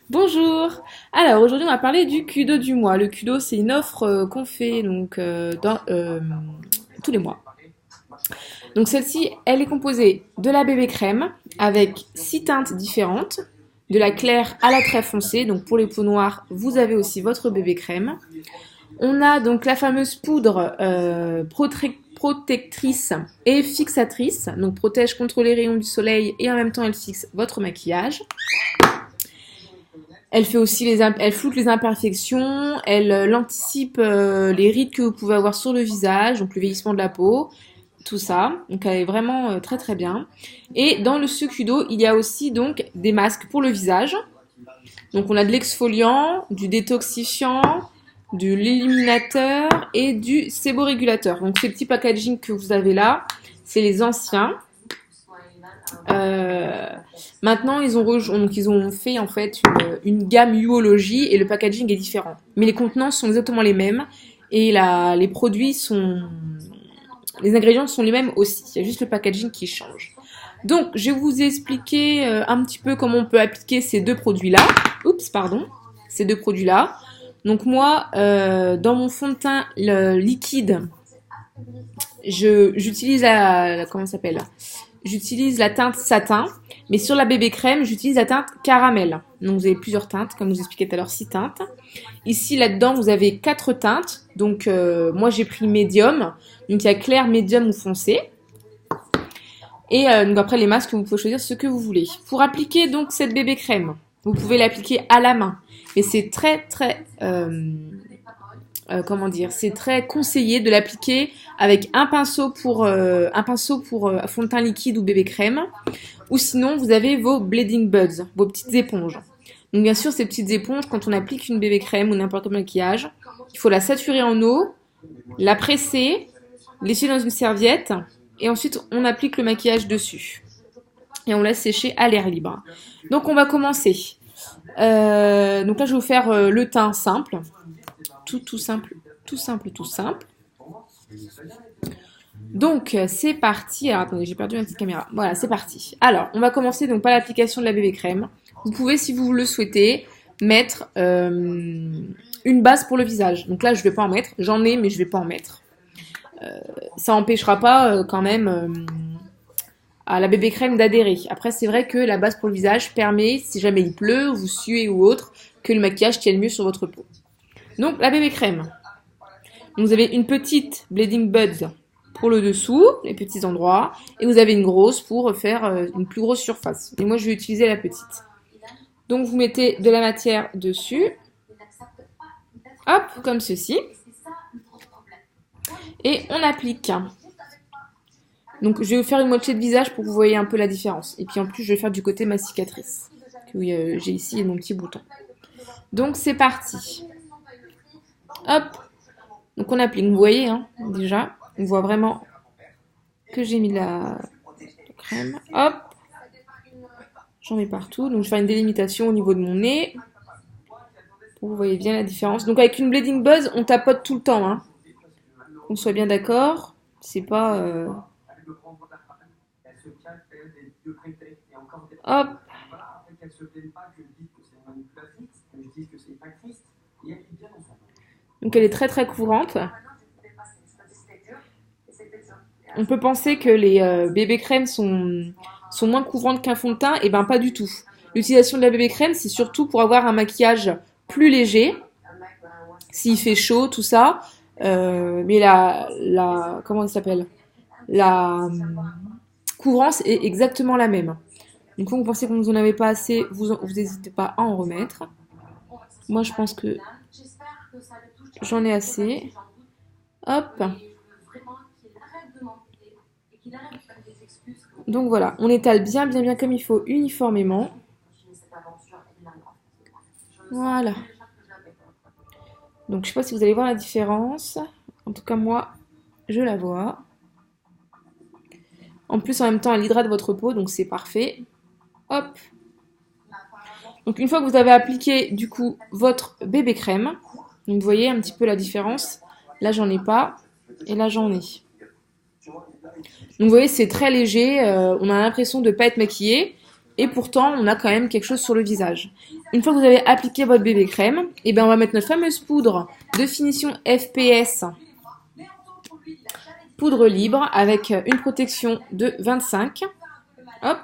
Bonjour. Alors aujourd'hui on va parler du Kudo du mois. Le Kudo c'est une offre qu'on fait donc tous les mois. Donc celle-ci elle est composée de la bébé crème avec 6 teintes différentes, de la claire à la très foncée. Donc pour les peaux noires vous avez aussi votre bébé crème. On a donc la fameuse poudre protectrice et fixatrice. Donc protège contre les rayons du soleil et en même temps elle fixe votre maquillage. Elle fait aussi elle floute les imperfections, elle anticipe les rides que vous pouvez avoir sur le visage, donc le vieillissement de la peau, tout ça. Donc elle est vraiment très très bien. Et dans le Sucudo, il y a aussi donc des masques pour le visage. Donc on a de l'exfoliant, du détoxifiant, de l'illuminateur et du séborégulateur. Donc ces petits packaging que vous avez là, c'est les anciens. Euh, Maintenant, ils ont fait en fait une gamme Uology et le packaging est différent. Mais les contenants sont exactement les mêmes et les produits sont, les ingrédients sont les mêmes aussi. Il y a juste le packaging qui change. Donc, je vais vous expliquer un petit peu comment on peut appliquer ces deux produits-là. Oups, pardon, ces deux produits-là. Donc moi, dans mon fond de teint liquide, j'utilise comment ça s'appelle? J'utilise la teinte satin, mais sur la bébé crème, j'utilise la teinte caramel. Donc vous avez plusieurs teintes, comme je vous expliquais tout à l'heure, 6 teintes. Ici, là-dedans, vous avez 4 teintes. Donc moi, j'ai pris médium. Donc il y a clair, médium ou foncé. Et donc après, les masques, vous pouvez choisir ce que vous voulez. Pour appliquer donc cette bébé crème, vous pouvez l'appliquer à la main. Et c'est comment dire, c'est très conseillé de l'appliquer avec un pinceau pour fond de teint liquide ou bébé crème, ou sinon vous avez vos bleeding buds, vos petites éponges. Donc bien sûr ces petites éponges, quand on applique une bébé crème ou n'importe quel maquillage, il faut la saturer en eau, la presser, l'essuyer dans une serviette, et ensuite on applique le maquillage dessus. Et on laisse sécher à l'air libre. Donc on va commencer. Donc là je vais vous faire le teint simple. Tout simple, tout simple, tout simple. Donc, c'est parti. Alors, attendez, j'ai perdu ma petite caméra. Voilà, c'est parti. Alors, on va commencer donc par l'application de la bébé crème. Vous pouvez, si vous le souhaitez, mettre une base pour le visage. Donc là, je vais pas en mettre. J'en ai, mais je vais pas en mettre. Ça empêchera pas quand même à la bébé crème d'adhérer. Après, c'est vrai que la base pour le visage permet, si jamais il pleut, vous suez ou autre, que le maquillage tienne mieux sur votre peau. Donc, la bébé crème. Donc, vous avez une petite Bleeding Buds pour le dessous, les petits endroits, et vous avez une grosse pour faire une plus grosse surface. Et moi, je vais utiliser la petite. Donc, vous mettez de la matière dessus. Hop, comme ceci. Et on applique. Donc, je vais vous faire une moitié de visage pour que vous voyez un peu la différence. Et puis, en plus, je vais faire du côté ma cicatrice. Que j'ai ici mon petit bouton. Donc, c'est parti. Hop. Donc, on applique. Vous voyez, hein, déjà. On voit vraiment que j'ai mis de la crème. Hop. J'en mets partout. Donc, je fais une délimitation au niveau de mon nez. Pour que vous voyez bien la différence. Donc, avec une Bleeding Buzz, on tapote tout le temps. Hein. Qu'on soit bien d'accord. C'est pas... Hop. Donc, elle est très très courante. On peut penser que les bébés crèmes sont moins couvrantes qu'un fond de teint. Et ben, pas du tout. L'utilisation de la bébé crème, c'est surtout pour avoir un maquillage plus léger, s'il fait chaud, tout ça. Mais comment ça s'appelle? La couvrance est exactement la même. Donc, quand vous pensez que vous n'en avez pas assez, vous n'hésitez pas à en remettre. Moi, je pense que j'en ai assez. Hop. Donc voilà, on étale bien, bien, bien comme il faut, uniformément. Voilà. Donc je sais pas si vous allez voir la différence. En tout cas, moi, je la vois. En plus, en même temps, elle hydrate votre peau, donc c'est parfait. Hop. Donc une fois que vous avez appliqué, du coup, votre bébé crème, donc vous voyez un petit peu la différence. Là, j'en ai pas. Et là, j'en ai. Donc vous voyez, c'est très léger. On a l'impression de ne pas être maquillé. et pourtant on a quand même quelque chose sur le visage. Une fois que vous avez appliqué votre bébé crème, et ben on va mettre notre fameuse poudre de finition FPS, poudre libre avec une protection de 25. Hop.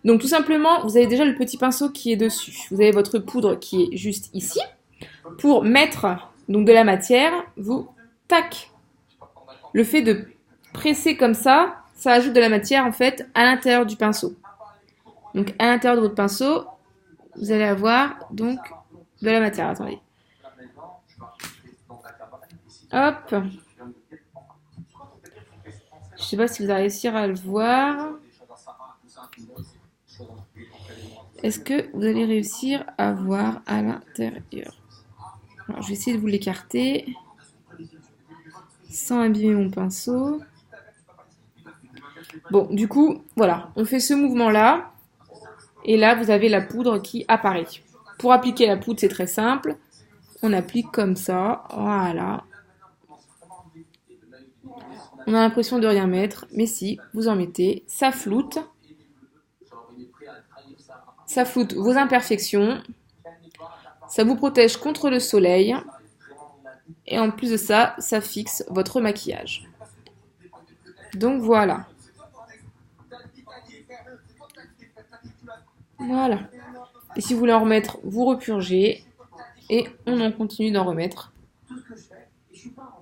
Donc tout simplement, vous avez déjà le petit pinceau qui est dessus. Vous avez votre poudre qui est juste ici. Pour mettre donc de la matière, vous tac. Le fait de presser comme ça ajoute de la matière en fait à l'intérieur du pinceau. Donc à l'intérieur de votre pinceau, vous allez avoir donc de la matière. Attendez. Hop. Je sais pas si vous allez réussir à le voir. Est-ce que vous allez réussir à voir à l'intérieur? Alors, je vais essayer de vous l'écarter sans abîmer mon pinceau. Bon, du coup, voilà, on fait ce mouvement-là. Et là, vous avez la poudre qui apparaît. Pour appliquer la poudre, c'est très simple. On applique comme ça. Voilà. On a l'impression de rien mettre, mais si, vous en mettez. Ça floute. Ça floute vos imperfections. Ça vous protège contre le soleil. Et en plus de ça, ça fixe votre maquillage. Donc voilà. Voilà. Et si vous voulez en remettre, vous repurgez. Et on en continue d'en remettre.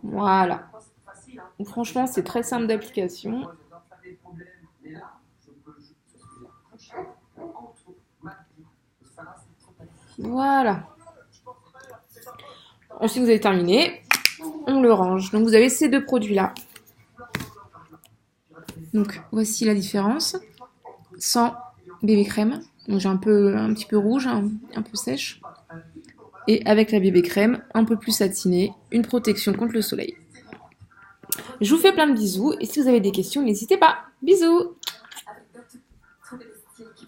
Voilà. Donc, franchement, c'est très simple d'application. Voilà. Ensuite, vous avez terminé. On le range. Donc, vous avez ces deux produits-là. Donc, voici la différence. Sans bébé crème. Donc, j'ai un petit peu rouge, un peu sèche. Et avec la bébé crème, un peu plus satinée. Une protection contre le soleil. Je vous fais plein de bisous. Et si vous avez des questions, n'hésitez pas. Bisous!